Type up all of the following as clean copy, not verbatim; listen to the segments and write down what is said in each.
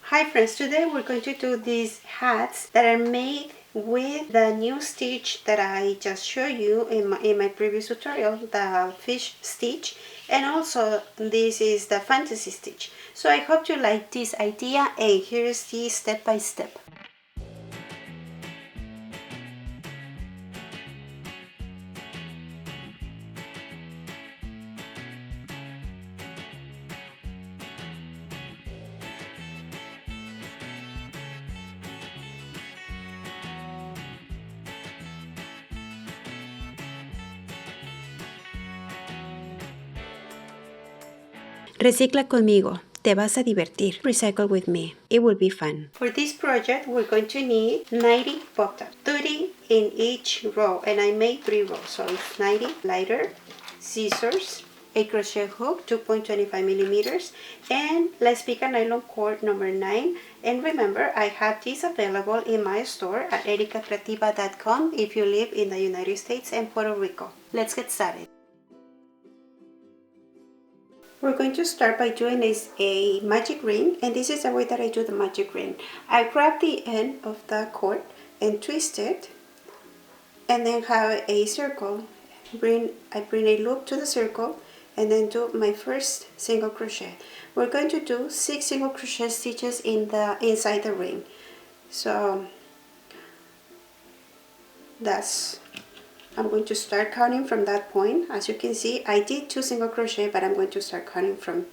Hi friends, today we're going to do these hats that are made with the new stitch that I just showed you in my previous tutorial, the fish stitch, and also this is the fantasy stitch. So I hope you like this idea, and here's the step by step. Recicla conmigo. Te vas a divertir. Recycle with me. It will be fun. For this project, we're going to need 90 buttons, 30 in each row, and I made 3 rows, so it's 90 lighter, scissors, a crochet hook 2.25 millimeters, and let's pick a nylon cord number 9. And remember, I have this available in my store at ericacreativa.com if you live in the United States and Puerto Rico. Let's get started. We're going to start by doing a magic ring, and this is the way that I do the magic ring. I grab the end of the cord and twist it, and then have a circle. I bring a loop to the circle, and then do my first single crochet. We're going to do 6 single crochet stitches inside the ring. So I'm going to start counting from that point. As you can see, I did 2 single crochet, but I'm going to start counting from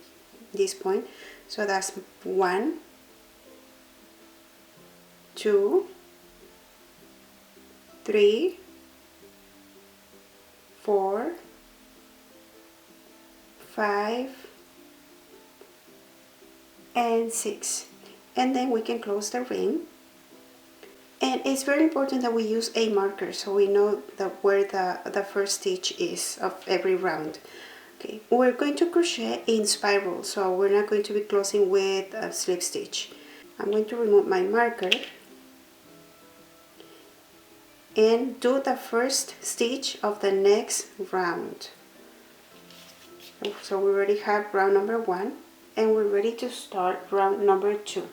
this point. So that's 1, 2, 3, 4, 5, and 6. And then we can close the ring. And it's very important that we use a marker so we know where the first stitch is of every round. Okay, we're going to crochet in spiral, so we're not going to be closing with a slip stitch. I'm going to remove my marker and do the first stitch of the next round. So we already have round number 1, and we're ready to start round number 2.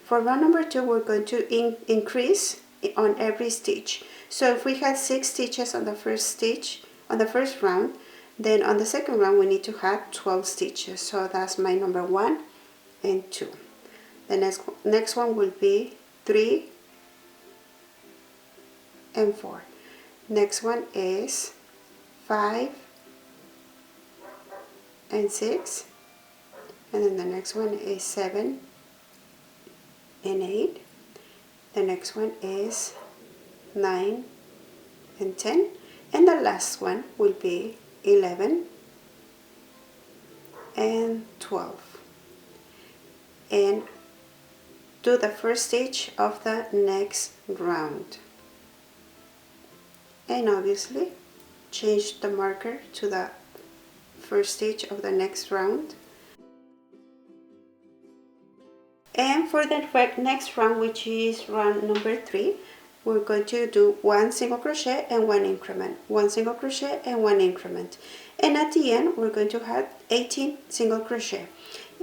For round number 2, we're going to increase on every stitch. So if we had 6 stitches on the first round, then on the second round we need to have 12 stitches. So that's my number 1 and 2. The next one will be 3 and 4. Next one is 5 and 6. And then the next one is 7 and 8. The next one is 9 and 10, and the last one will be 11 and 12. And do the first stitch of the next round, and obviously change the marker to the first stitch of the next round. And for the next round, which is round number 3, we're going to do 1 single crochet and 1 increment, 1 single crochet and 1 increment, and at the end we're going to have 18 single crochet.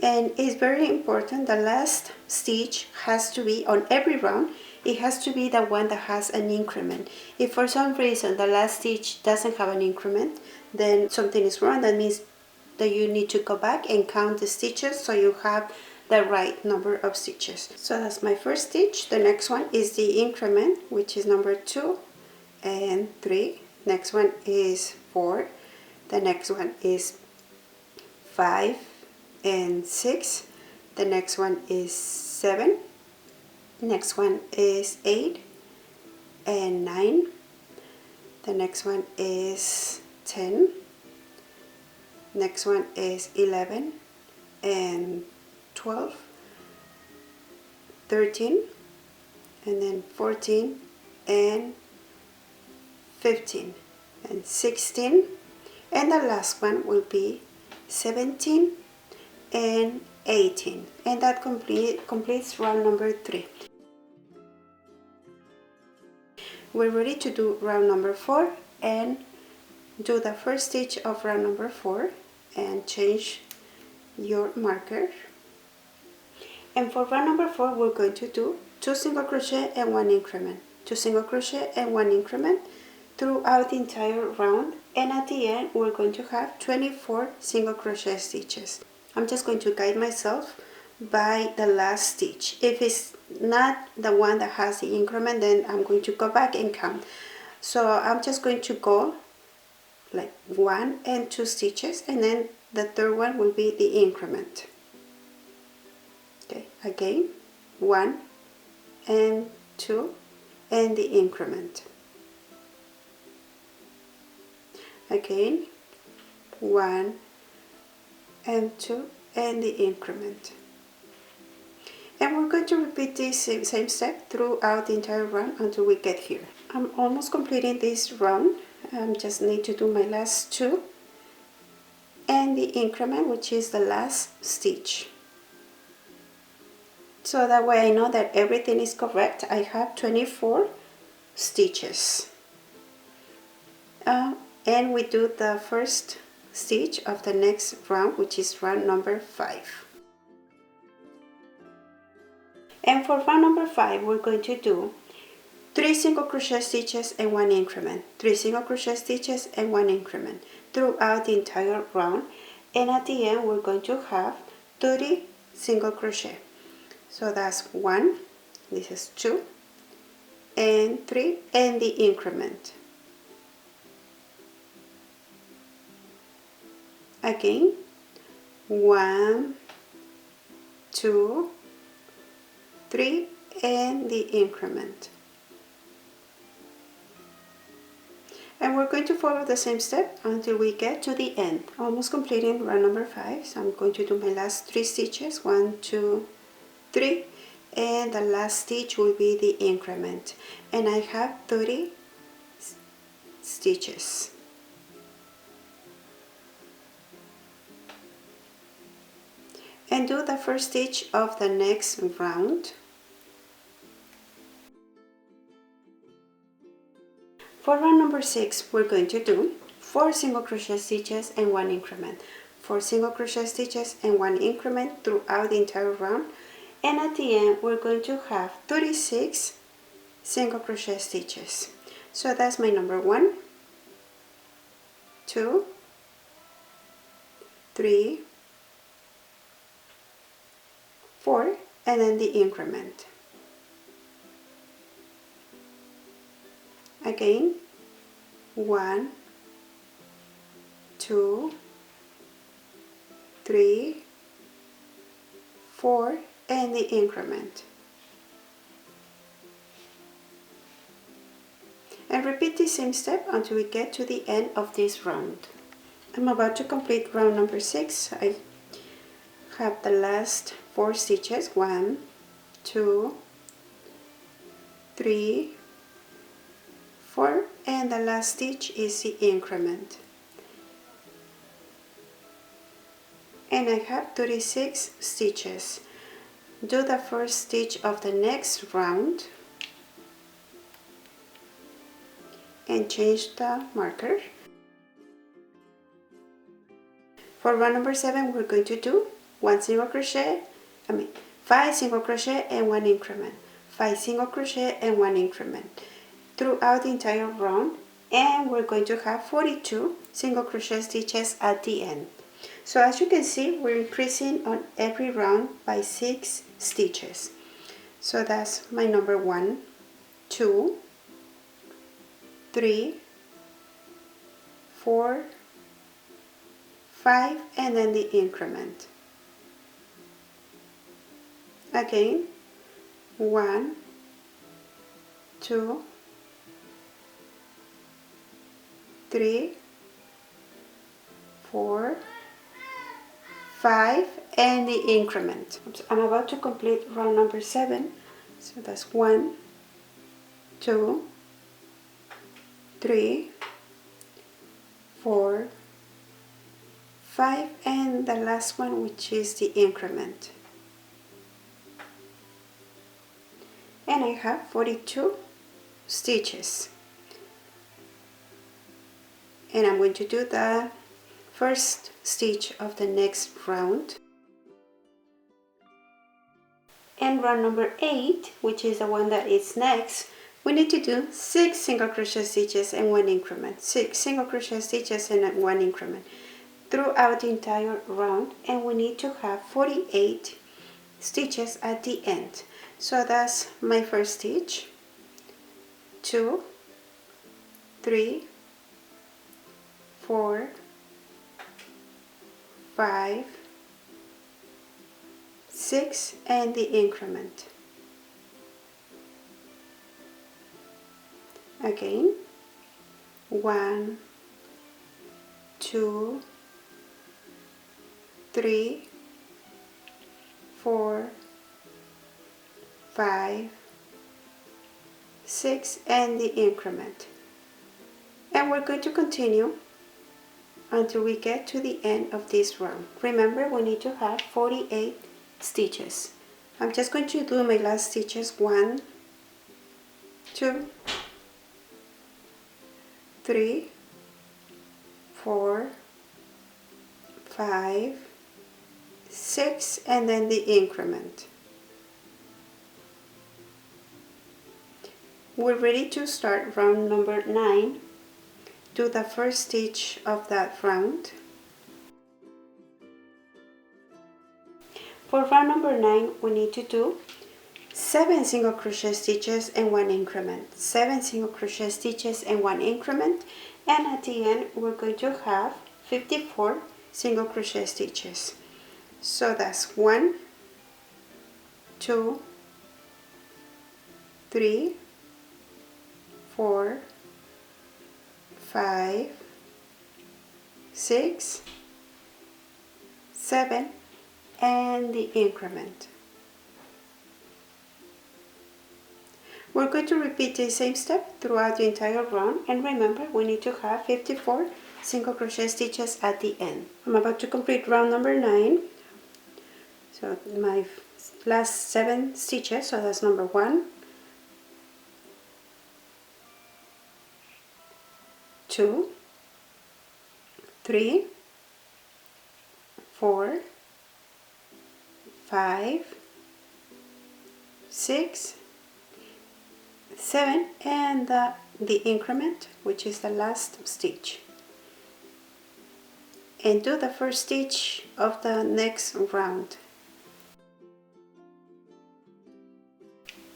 And it's very important, the last stitch has to be on every round, it has to be the one that has an increment. If for some reason the last stitch doesn't have an increment, then something is wrong. That means that you need to go back and count the stitches so you have the right number of stitches. So that's my first stitch. The next one is the increment, which is number 2 and 3. Next one is 4. The next one is 5 and 6. The next one is 7. Next one is 8 and 9. The next one is 10. Next one is 11 and 12, 13, and then 14 and 15 and 16, and the last one will be 17 and 18, and that completes round number 3. We're ready to do round number 4 and do the first stitch of round number 4 and change your marker. And for round number 4, we're going to do 2 single crochet and 1 increment, 2 single crochet and 1 increment throughout the entire round, and at the end we're going to have 24 single crochet stitches. I'm just going to guide myself by the last stitch. If it's not the one that has the increment, then I'm going to go back and count. So I'm just going to go like 1 and 2 stitches, and then the third one will be the increment. Okay, again 1 and 2 and the increment. Again 1 and 2 and the increment. And we're going to repeat this same step throughout the entire round until we get here. I'm almost completing this round. I just need to do my last 2 and the increment, which is the last stitch. So that way I know that everything is correct. I have 24 stitches. And we do the first stitch of the next round, which is round number 5. And for round number 5, we're going to do 3 single crochet stitches and 1 increment, 3 single crochet stitches and 1 increment throughout the entire round, and at the end we're going to have 30 single crochet. So that's 1, this is 2 and 3 and the increment. Again 1, 2, 3 and the increment. And we're going to follow the same step until we get to the end, almost completing round number 5. So I'm going to do my last 3 stitches, 1, 2, 3, and the last stitch will be the increment, and I have 30 stitches. And do the first stitch of the next round. For round number 6, we're going to do 4 single crochet stitches and 1 increment, 4 single crochet stitches and 1 increment throughout the entire round, and at the end we're going to have 36 single crochet stitches. So that's my number 1, 2, 3, 4, and then the increment. Again 1, 2, 3, 4 and the increment. And repeat the same step until we get to the end of this round. I'm about to complete round number 6. I have the last 4 stitches, 1, 2, 3, 4, and the last stitch is the increment. And I have 36 stitches. Do the first stitch of the next round and change the marker. For round number 7, we're going to do 5 single crochet and 1 increment, 5 single crochet and 1 increment throughout the entire round, and we're going to have 42 single crochet stitches at the end. So as you can see, we're increasing on every round by 6 stitches. So that's my number 1, 2, 3, 4, 5, and then the increment. Again 1, 2, 3, 4, 5, and the increment. I'm about to complete round number 7. So that's 1, 2, 3, 4, 5, and the last one, which is the increment. And I have 42 stitches. And I'm going to do the first stitch of the next round. And round number 8, which is the one that is next, we need to do 6 single crochet stitches and 1 increment. 6 single crochet stitches and 1 increment throughout the entire round, and we need to have 48 stitches at the end. So that's my first stitch, 2, 3, 4, 5, 6, and the increment. Again, 1, 2, 3, 4, 5, 6, and the increment. And we're going to continue until we get to the end of this round. Remember, we need to have 48 stitches. I'm just going to do my last stitches. 1, 2, 3, 4, 5, 6, and then the increment. We're ready to start round number 9. Do the first stitch of that round. For round number 9, we need to do 7 single crochet stitches and 1 increment. 7 single crochet stitches and 1 increment, and at the end we're going to have 54 single crochet stitches. So that's 1, 2, 3, 4, 5, 6, 7, and the increment. We're going to repeat the same step throughout the entire round, and remember, we need to have 54 single crochet stitches at the end. I'm about to complete round number 9. So my last 7 stitches, so that's number 1, 2, 3, 4, 5, 6, 7, and the increment, which is the last stitch. And do the first stitch of the next round.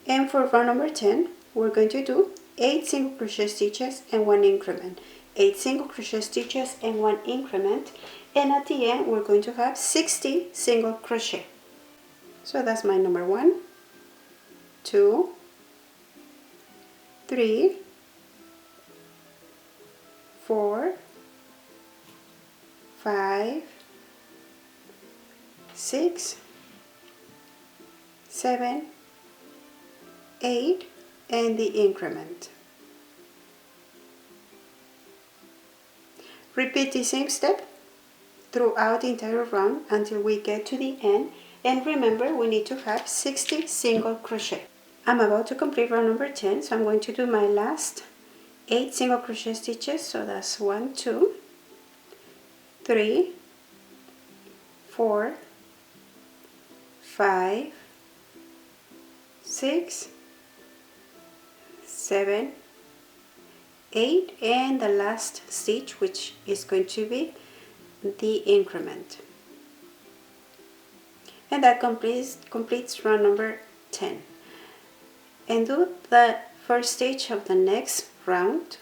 And for round number 10, we're going to do 8 single crochet stitches and 1 increment. 8 single crochet stitches and 1 increment, and at the end we're going to have 60 single crochet. So that's my number 1, 2, 3, 4, 5, 6, 7, 8, and the increment. Repeat the same step throughout the entire round until we get to the end, and remember, we need to have 60 single crochet. I'm about to complete round number 10, so I'm going to do my last 8 single crochet stitches. So that's 1, 2, 3, 4, 5, 6, 7, 8, and the last stitch, which is going to be the increment. And that completes round number 10. And do the first stitch of the next round.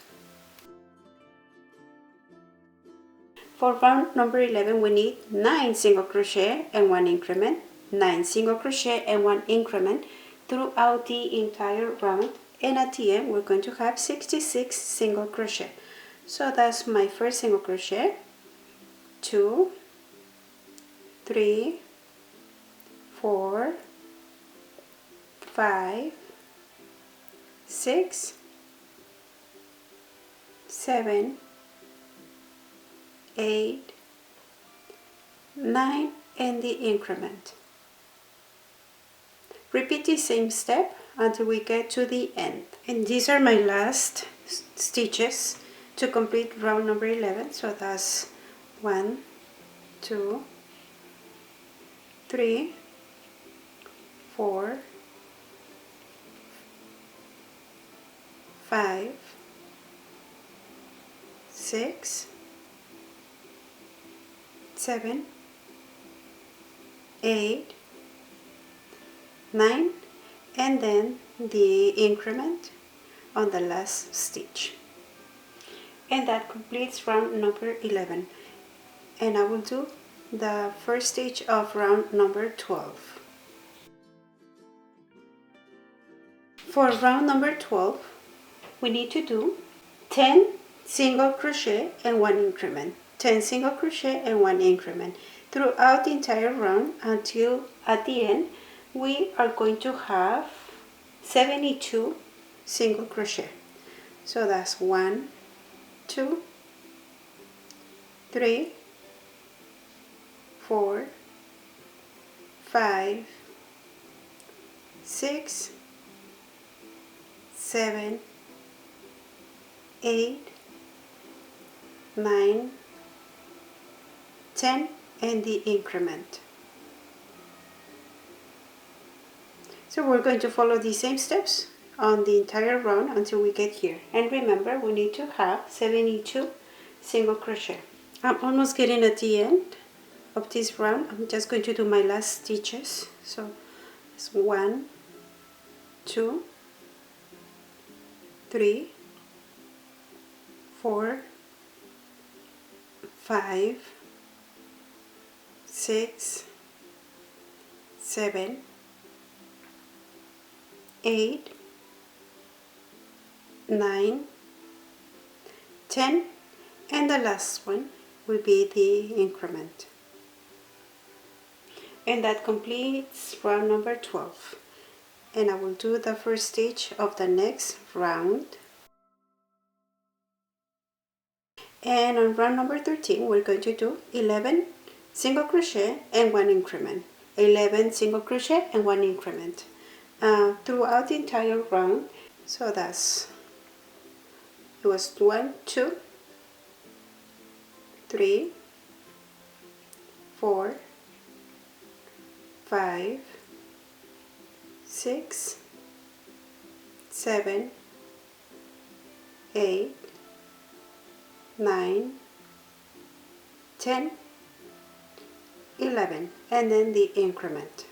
For round number 11, we need 9 single crochet and 1 increment, 9 single crochet and 1 increment throughout the entire round, and at the end we're going to have 66 single crochet. So that's my first single crochet, 2, 3, 4, 5, 6, 7, 8, 9, and the increment. Repeat the same step until we get to the end. And these are my last stitches to complete round number 11. So that's 1, 2, 3, 4, 5, 6, 7, 8, 9, and then the increment on the last stitch. And that completes round number 11. And I will do the first stitch of round number 12. For round number 12, we need to do 10 single crochet and 1 increment. 10 single crochet and 1 increment throughout the entire round until at the end we are going to have 72 single crochet. So that's 1, 2, 3, 4, 5, 6, 7, 8, 9, 10, and the increment. So we're going to follow the same steps on the entire round until we get here. And remember, we need to have 72 single crochet. I'm almost getting at the end of this round. I'm just going to do my last stitches. So it's 1, 2, 3, 4, 5, 6, 7, 8, 9, 10, and the last one will be the increment. And that completes round number 12. And I will do the first stitch of the next round. And on round number 13, we're going to do 11 single crochet and 1 increment. 11 single crochet and 1 increment throughout the entire round. So it was 1, 2, 3, 4, 5, 6, 7, 8, 9, 10, 11, and then the increment.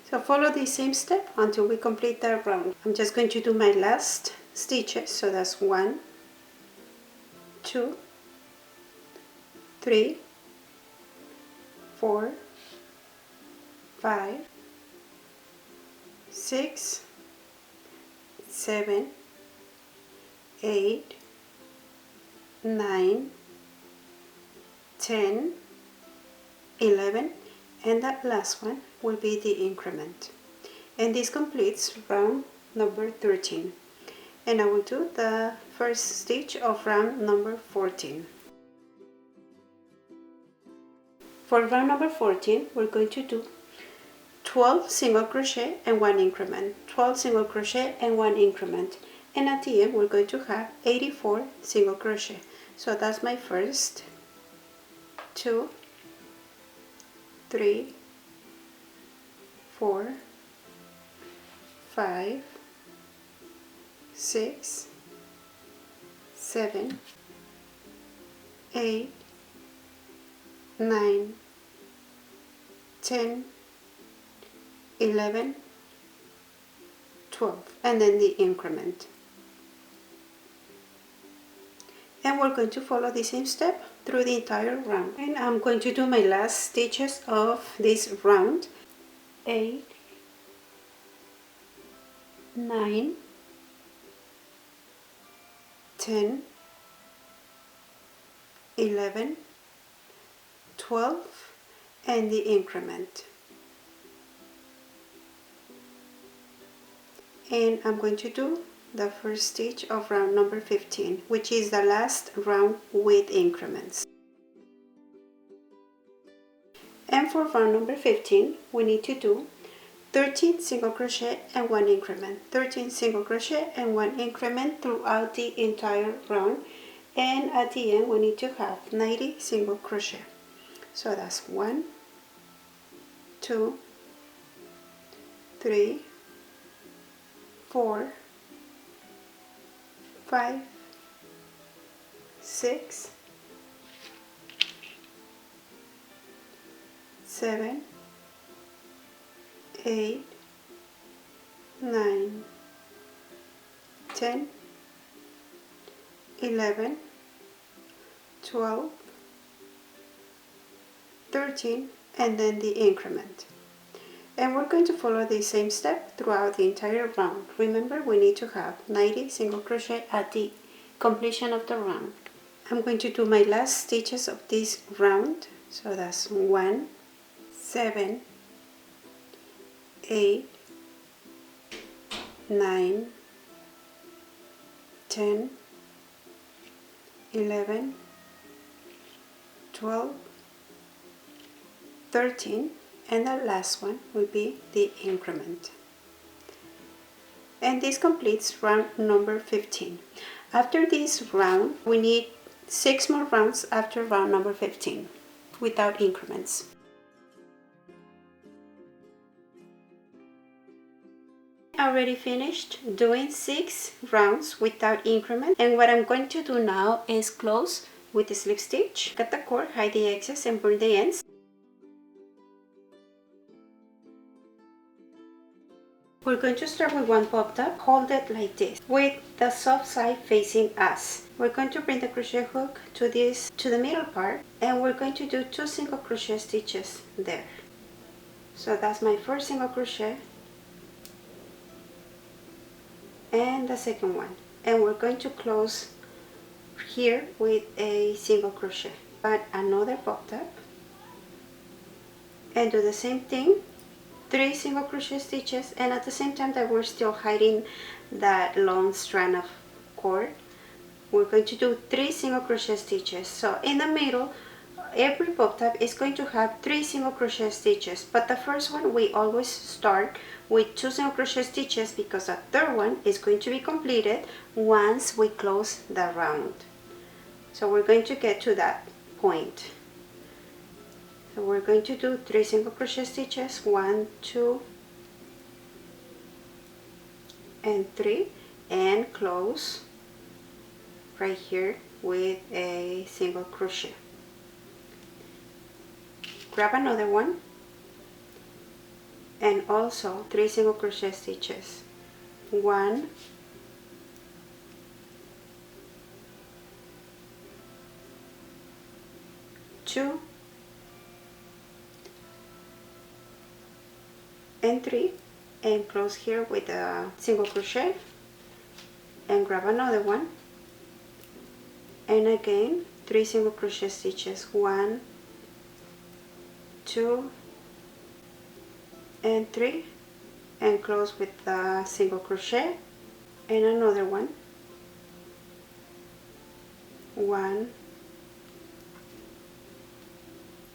So follow the same step until we complete that round. I'm just going to do my last stitches. So that's 1, 2, 3, 4, 5, 6, 7, 8, 9, 10, 11, and that last one will be the increment. And this completes round number 13. And I will do the first stitch of round number 14. For round number 14, we're going to do 12 single crochet and 1 increment. 12 single crochet and 1 increment. And at the end, we're going to have 84 single crochet. So that's my first, 2, 3, 4, 5, 6, 7, 8, 9, 10, 11, 12, and then the increment. And we're going to follow the same step through the entire round. And I'm going to do my last stitches of this round. 8, 9, 10, 11, 12, and the increment. And I'm going to do the first stitch of round number 15, which is the last round with increments. And for round number 15, we need to do 13 single crochet and 1 increment. 13 single crochet and 1 increment throughout the entire round. And at the end, we need to have 90 single crochet. So that's 1, 2, 3, 4, 5, 6, 7, 8, 9, 10, 11, 12, 13, and then the increment. And we're going to follow the same step throughout the entire round. Remember, we need to have 90 single crochet at the completion of the round. I'm going to do my last stitches of this round. So that's 1, 7, 8, 9, 10, 11, 12, 13, and the last one will be the increment. And this completes round number 15. After this round, we need 6 more rounds after round number 15 without increments. Already finished doing 6 rounds without increment, and what I'm going to do now is close with the slip stitch, cut the cord, hide the excess and burn the ends. We're going to start with one pop top, hold it like this, with the soft side facing us. We're going to bring the crochet hook to the middle part, and we're going to do 2 single crochet stitches there. So that's my first single crochet and the second one, and we're going to close here with a single crochet. Add another pop top and do the same thing, 3 single crochet stitches, and at the same time that we're still hiding that long strand of cord, we're going to do 3 single crochet stitches. So in the middle, every pop top is going to have 3 single crochet stitches, but the first one we always start with 2 single crochet stitches because the third one is going to be completed once we close the round. So we're going to get to that point. So we're going to do 3 single crochet stitches, 1, 2, and 3, and close right here with a single crochet. Grab another one and also 3 single crochet stitches, 1, 2, and 3, and close here with a single crochet, and grab another one, and again 3 single crochet stitches, 1, 2, and 3, and close with the single crochet, and another one, 1,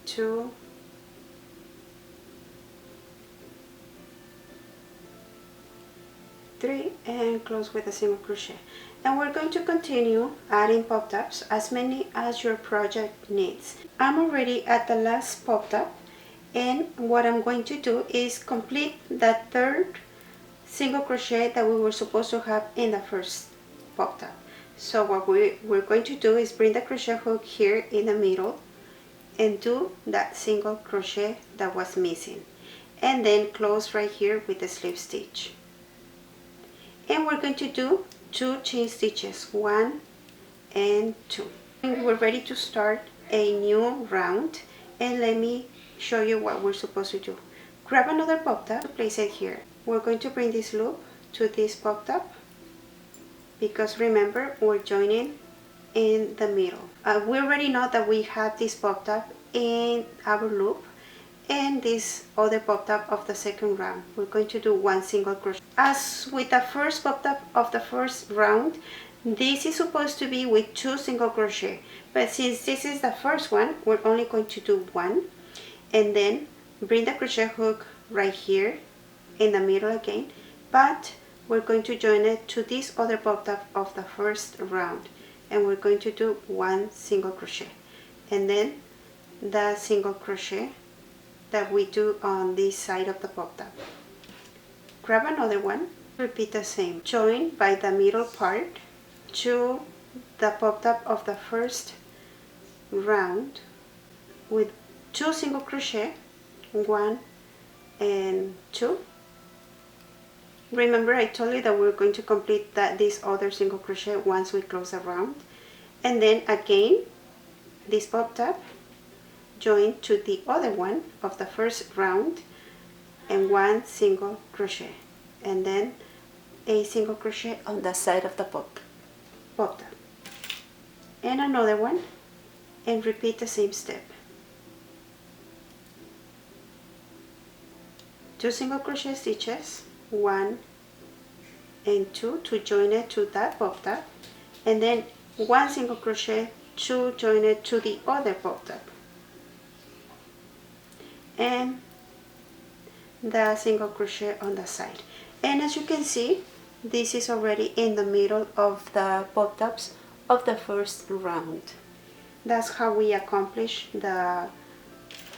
2, three, and close with a single crochet. And we're going to continue adding pop tops as many as your project needs. I'm already at the last pop top, and what I'm going to do is complete the third single crochet that we were supposed to have in the first pop top. So what we're going to do is bring the crochet hook here in the middle and do that single crochet that was missing, and then close right here with the slip stitch. And we're going to do 2 chain stitches, 1 and 2. And we're ready to start a new round, and let me show you what we're supposed to do. Grab another pop top, place it here. We're going to bring this loop to this pop top because remember, we're joining in the middle. We already know that we have this pop top in our loop and this other pop top of the second round. We're going to do 1 single crochet. As with the first pop top of the first round, this is supposed to be with 2 single crochet, but since this is the first one, we're only going to do 1, and then bring the crochet hook right here in the middle again, but we're going to join it to this other pop top of the first round, and we're going to do 1 single crochet, and then the single crochet that we do on this side of the pop tab. Grab another one, repeat the same. Join by the middle part to the pop tab of the first round with 2 single crochet, 1 and 2. Remember I told you that we're going to complete this other single crochet once we close a round, and then again this pop tab, join to the other one of the first round and 1 single crochet, and then a single crochet on the side of the pop tab, and another one, and repeat the same step. 2 single crochet stitches, 1 and 2 to join it to that pop tab, and then 1 single crochet to join it to the other pop tab, and the single crochet on the side. And as you can see, this is already in the middle of the pop tabs of the first round. That's how we accomplish the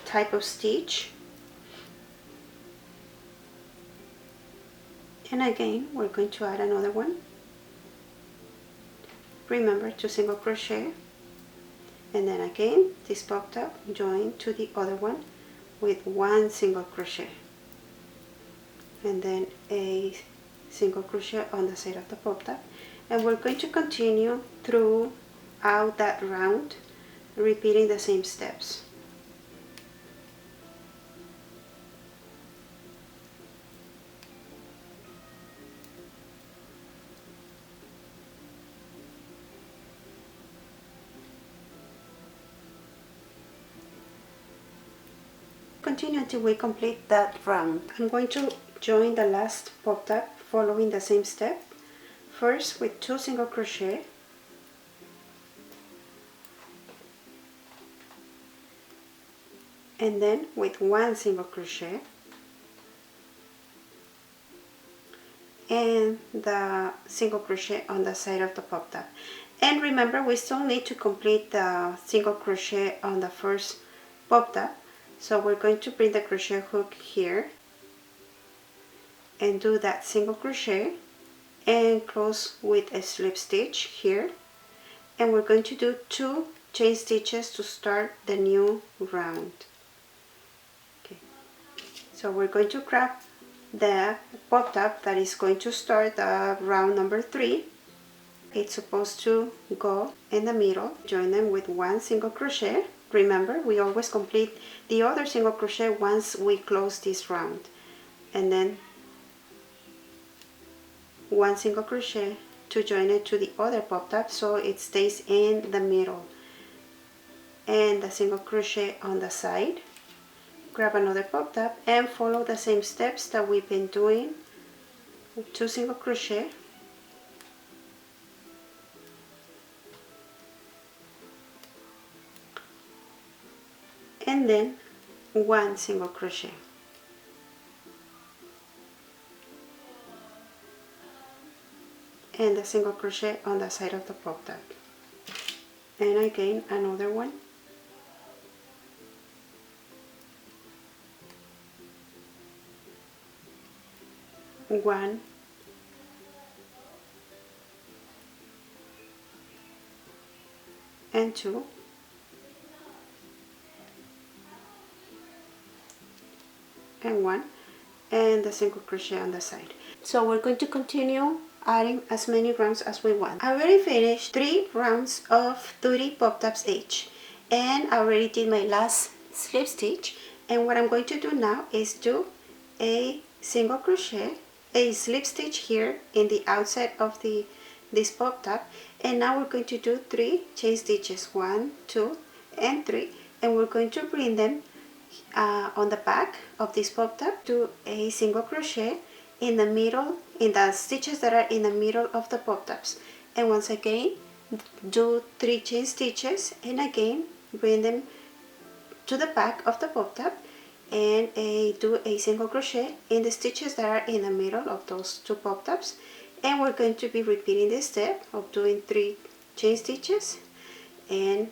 type of stitch. And again, we're going to add another one. Remember, 2 single crochet, and then again this pop tab, join to the other one with 1 single crochet, and then a single crochet on the side of the pop tab, and we're going to continue throughout that round, repeating the same steps. Continue until we complete that round. I'm going to join the last pop tab following the same step, first with 2 single crochet, and then with 1 single crochet, and the single crochet on the side of the pop tab. And remember, we still need to complete the single crochet on the first pop tab, so we're going to bring the crochet hook here and do that single crochet and close with a slip stitch here, and we're going to do 2 chain stitches to start the new round. Okay, so we're going to grab the pop tab that is going to start the round number 3. It's supposed to go in the middle, join them with 1 single crochet. Remember, we always complete the other single crochet once we close this round, and then 1 single crochet to join it to the other pop tab so it stays in the middle, and the single crochet on the side. Grab another pop tab and follow the same steps that we've been doing. 2 single crochet, and then 1 single crochet, and the single crochet on the side of the pop tab, and again another one, one, and 2, and 1, and the single crochet on the side. So we're going to continue adding as many rounds as we want. I already finished 3 rounds of 30 pop tabs each, and I already did my last slip stitch, and what I'm going to do now is do a single crochet, a slip stitch here in the outside of this pop tab, and now we're going to do 3 chain stitches, 1, 2, and 3, and we're going to bring them on the back of this pop tab, do a single crochet in the middle, in the stitches that are in the middle of the pop tabs, and once again do 3 chain stitches, and again bring them to the back of the pop tab and do a single crochet in the stitches that are in the middle of those 2 pop tabs, and we're going to be repeating this step of doing 3 chain stitches and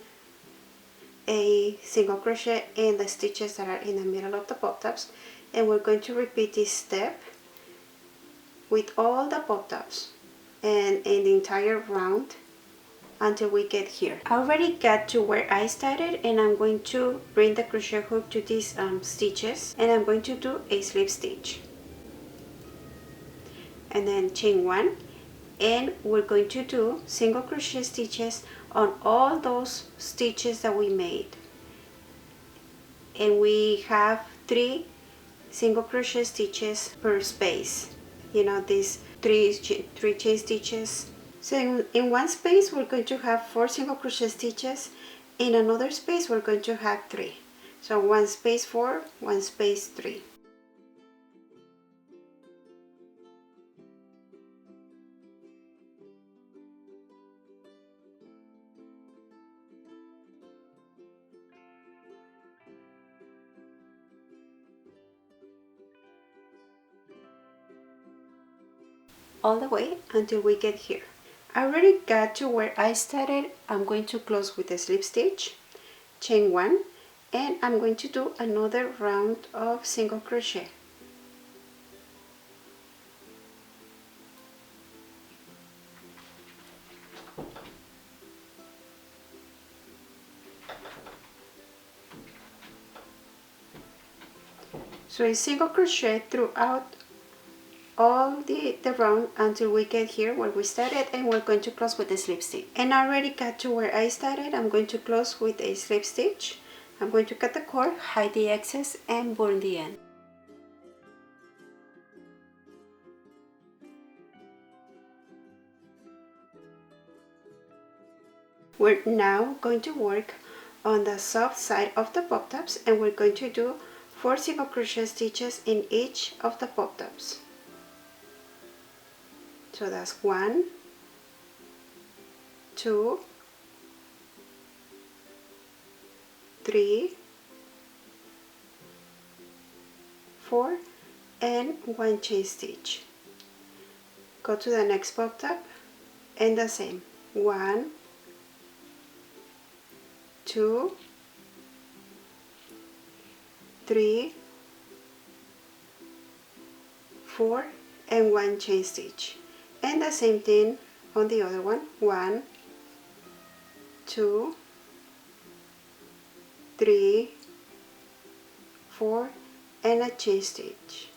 a single crochet in the stitches that are in the middle of the pop tops, and we're going to repeat this step with all the pop tops and in the entire round until we get here. I already got to where I started, and I'm going to bring the crochet hook to these stitches, and I'm going to do a slip stitch and then chain one, and we're going to do single crochet stitches on all those stitches that we made, and we have 3 single crochet stitches per space, you know, these three chain stitches. So in one space we're going to have 4 single crochet stitches, in another space we're going to have 3, so one space 4, one space 3. All the way until we get here. I already got to where I started. I'm going to close with a slip stitch, chain one, and I'm going to do another round of single crochet. So a single crochet throughout all the round until we get here where we started, and we're going to close with a slip stitch. And I already got to where I started. I'm going to close with a slip stitch. I'm going to cut the cord, hide the excess, and burn the end. We're now going to work on the soft side of the pop tops, and we're going to do 4 single crochet stitches in each of the pop tops. So that's 1, 2, 3, 4, and 1 chain stitch. Go to the next pop top and the same. 1, 2, 3, 4, and 1 chain stitch. And the same thing on the other one. 1, 2, 3, 4, and a chain stitch.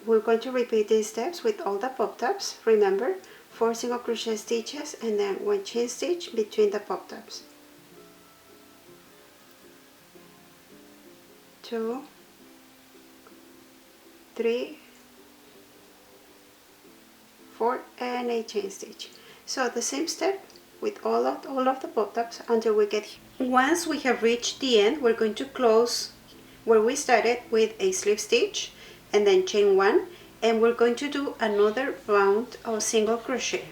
We're going to repeat these steps with all the pop tops. Remember, 4 single crochet stitches and then 1 chain stitch between the pop tops. 2, 3, 4, and a chain stitch. So the same step with all of the pop tops until we get here. Once we have reached the end, we're going to close where we started with a slip stitch and then chain 1, and we're going to do another round of single crochet.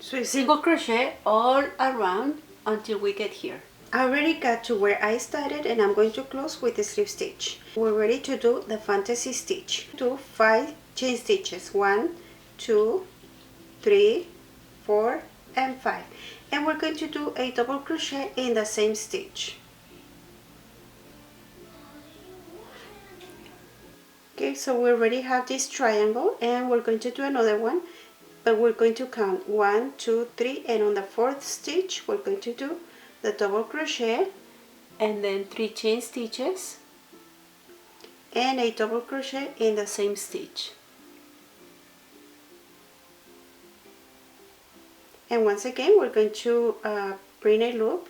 So a single crochet all around until we get here. I already got to where I started, and I'm going to close with a slip stitch. We're ready to do the fantasy stitch. Do 5 chain stitches. 1, 2, 3, 4, and 5. And we're going to do a double crochet in the same stitch. Okay, so we already have this triangle, and we're going to do another one, but we're going to count 1, 2, 3, and on the 4th stitch we're going to do the double crochet and then 3 chain stitches and a double crochet in the same stitch. And once again we're going to bring a loop,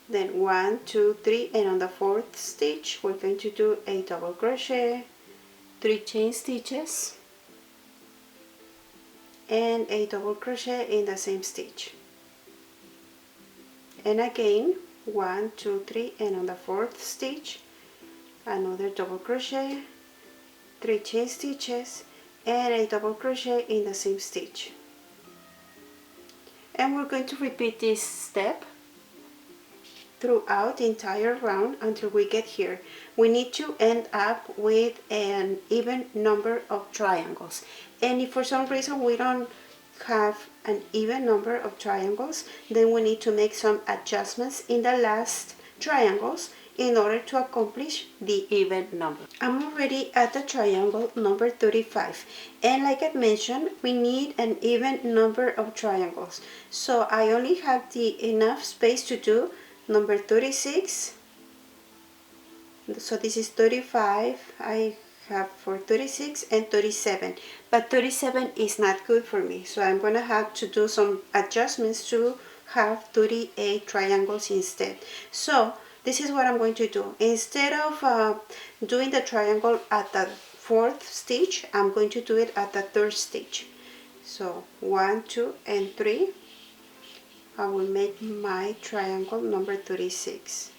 then 1, 2, 3, and on the 4th stitch we're going to do a double crochet, 3 chain stitches, and a double crochet in the same stitch. And again 1, 2, 3, and on the 4th stitch another double crochet, 3 chain stitches, and a double crochet in the same stitch. And we're going to repeat this step throughout the entire round until we get here. We need to end up with an even number of triangles, and if for some reason we don't have an even number of triangles, then we need to make some adjustments in the last triangles in order to accomplish the even number. I'm already at the triangle number 35, and like I mentioned, we need an even number of triangles, so I only have enough space to do number 36. So this is 35, I have for 36 and 37, but 37 is not good for me, so I'm gonna have to do some adjustments to have 38 triangles instead. So this is what I'm going to do. Instead of doing the triangle at the 4th stitch, I'm going to do it at the 3rd stitch. So 1, 2, and 3, I will make my triangle number 36.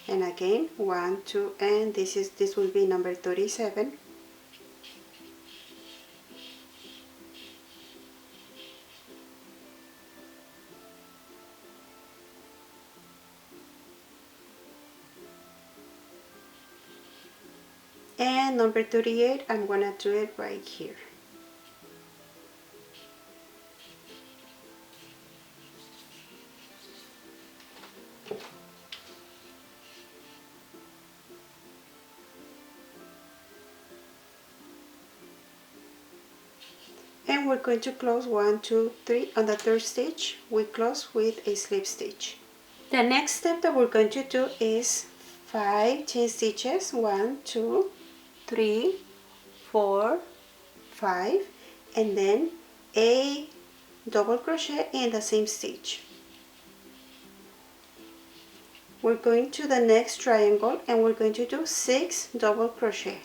And again 1, 2, and this will be number 37. And number 38, I'm gonna do it right here. And we're going to close 1, 2, 3 on the 3rd stitch. We close with a slip stitch. The next step that we're going to do is 5 chain stitches, 1, 2, 3, 4, 5, and then a double crochet in the same stitch. We're going to the next triangle and we're going to do 6 double crochet.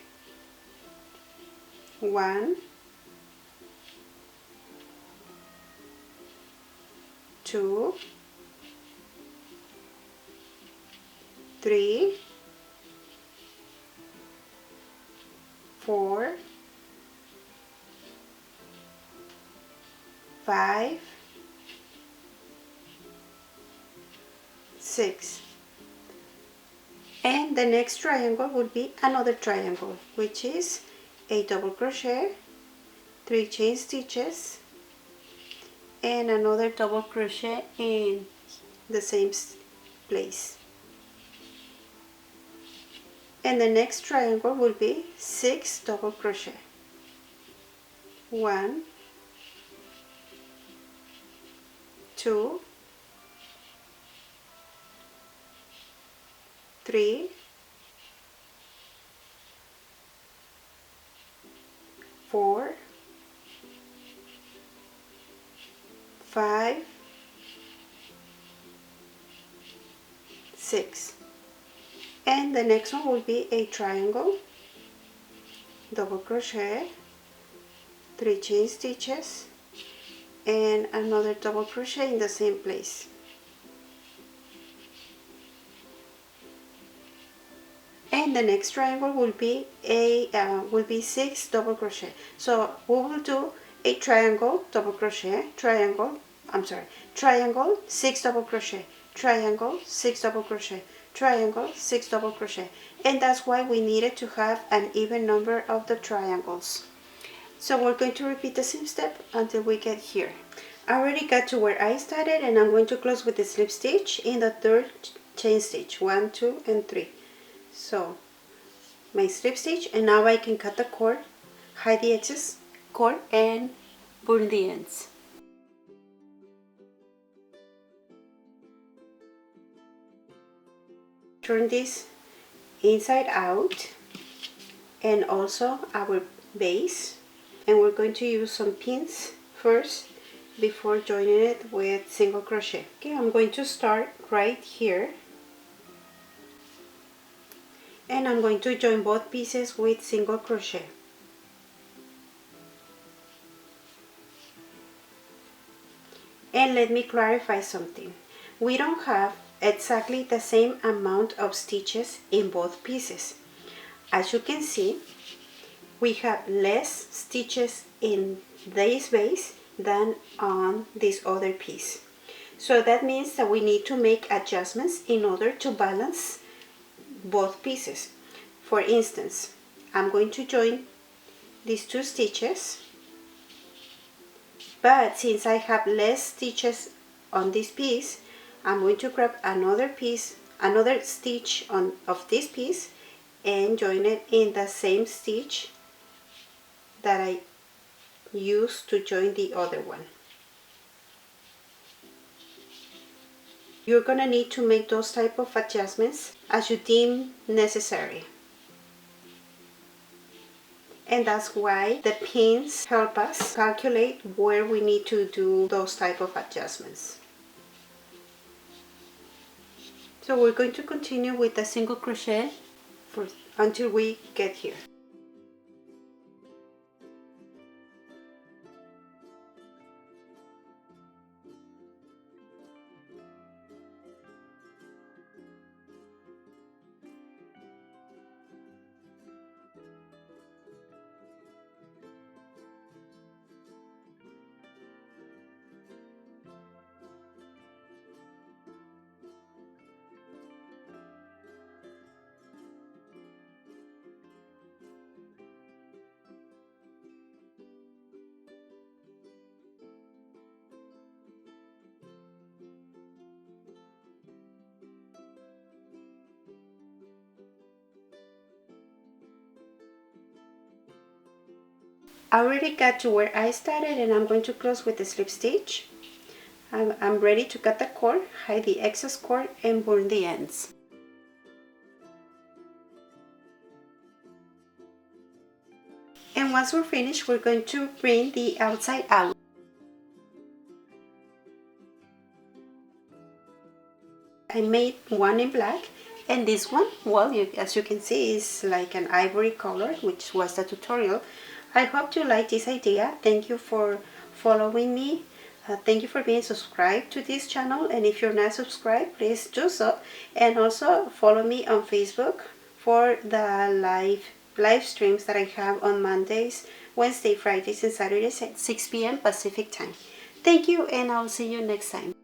1, 2, 3, 4, 5, 6. And the next triangle will be another triangle, which is a double crochet, 3 chain stitches, and another double crochet in the same place. And the next triangle will be 6 double crochet. 1, 2, 3, 4, 5, 6. And the next one will be a triangle, double crochet, 3 chain stitches, and another double crochet in the same place. And the next triangle will be 6 double crochet. So we will do a triangle, double crochet, triangle, triangle, 6 double crochet, triangle, 6 double crochet, triangle, 6 double crochet. And that's why we needed to have an even number of the triangles. So we're going to repeat the same step until we get here. I already got to where I started, and I'm going to close with the slip stitch in the 3rd chain stitch, 1, 2, and 3. So my slip stitch, and now I can cut the cord, hide the excess cord, and burn the ends. Turn this inside out and also our base, and we're going to use some pins first before joining it with single crochet. Okay, I'm going to start right here, and I'm going to join both pieces with single crochet. And let me clarify something. We don't have exactly the same amount of stitches in both pieces. As you can see, we have less stitches in this base than on this other piece. So that means that we need to make adjustments in order to balance both pieces. For instance, I'm going to join these two stitches, but since I have less stitches on this piece, I'm going to grab another stitch of this piece and join it in the same stitch that I used to join the other one. You're gonna need to make those type of adjustments as you deem necessary. And that's why the pins help us calculate where we need to do those type of adjustments. So we're going to continue with the single crochet until we get here. I already got to where I started and I'm going to close with the slip stitch. I'm ready to cut the cord, hide the excess cord and burn the ends. And once we're finished, we're going to bring the outside out. I made one in black, and this one, well, as you can see, is like an ivory color, which was the tutorial. I hope you like this idea. Thank you for following me. Thank you for being subscribed to this channel, and if you're not subscribed, please do so. And also follow me on Facebook for the live streams that I have on Mondays, Wednesday, Fridays, and Saturdays at 6 p.m. Pacific time. Thank you, and I'll see you next time.